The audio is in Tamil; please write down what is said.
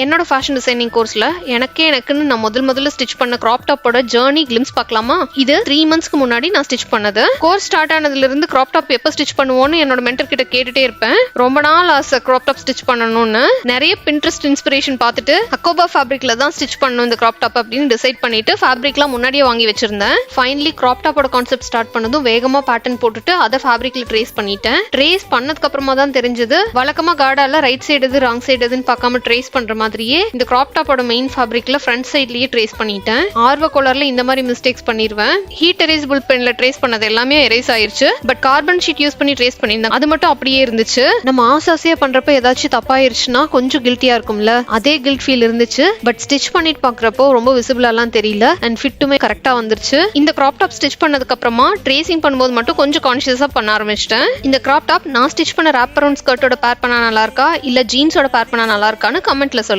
என்னோட ஃபேஷன் டிசைனிங் கோர்ஸ்ல எனக்குன்னு நான் முதல்ல ஸ்டிச் பண்ண கிராப் டாப்போட ஜர்னி கிளிம்ஸ் பார்க்கலாமா? இது 3 மந்த்ஸ்க்கு முன்னாடி நான் ஸ்டிச் பண்ணது. கோர்ஸ் ஸ்டார்ட் ஆனதுல இருந்து கிராப் டாப் எப்ப ஸ்டிச் பண்ணுவோன்னு என்னோட மென்டர் கிட்ட கேட்டுட்டே இருப்பேன். ரொம்ப நாள் ஆசை கிராப் டாப் ஸ்டிச் பண்ணணும்னு. நிறைய பின்ட்ரெஸ்ட் இன்ஸ்பிரேஷன் பார்த்துட்டு அக்கோபா ஃபேப்ரிக்ல தான் ஸ்டிச் பண்ணணும் இந்த கிராப் டாப் அப்படின்னு டிசைட் பண்ணிட்டு ஃபேப்ரிக்லாம் முன்னாடியே வாங்கி வச்சிருந்தேன். ஃபைனலி கிராப் டாப்போட கான்செப்ட் ஸ்டார்ட் பண்ணதும் வேகமா பேட்டர்ன் போட்டுட்டு அதை ஃபேப்ரிக்ல ட்ரேஸ் பண்ணிட்டேன். ட்ரேஸ் பண்ணதுக்கு அப்புறமா தான் தெரிஞ்சது வழக்கமா கார்டால ரைட் சைடு எது ராங் சைடு எதுன்னு பார்க்காம ட்ரேஸ் பண்ற மாதிரியே இந்த கிராப் டாப்போட மெயின் ஃபேப்ரிக்ல ஃப்ரண்ட் சைட்லயே ட்ரேஸ் பண்ணிட்டேன். ஆர்வ கோலர்ல இந்த மாதிரி மிஸ்டேக்ஸ் பண்ணிடுவேன். ஹீட் எரேசபிள் பென்ல ட்ரேஸ் பண்ணது எல்லாமே எரேஸ் ஆயிருச்சு. பட் கார்பன் ஷீட் யூஸ் பண்ணி ட்ரேஸ் பண்ணிருந்தேன், அது மட்டும் அப்படியே இருந்துச்சு. நம்ம ஆசாசியா பண்றப்ப ஏதாச்சும் தப்பாயிருச்சுன்னா கொஞ்சம் கில்ட்டியா இருக்கும்ல, அதே கில்ட் ஃபீல் இருந்துச்சு. பட் ஸ்டிச் பண்ணிட்டு பாக்குறப்போ ரொம்ப விசிபிளாலாம் தெரியல அண்ட் ஃபிட்டுமே கரெக்டா வந்துருச்சு. இந்த கிராப் டாப் ஸ்டிச் பண்ணதுக்கு அப்புறமா ட்ரேசிங் பண்ணும்போது மட்டும் கொஞ்சம் கான்ஷியஸா பண்ண ஆரம்பிச்சிட்டேன். இந்த கிராப் டாப் நான் ஸ்டிச் பண்ண ராப் அரவுண்ட் ஸ்கர்ட்டோட பேர் பண்ணா நல்லா இருக்கா இல்ல ஜீன்ஸோட பேர் பண்ணா நல்லா இருக்கான்னு கமெண்ட்ல சொல்லுங்க.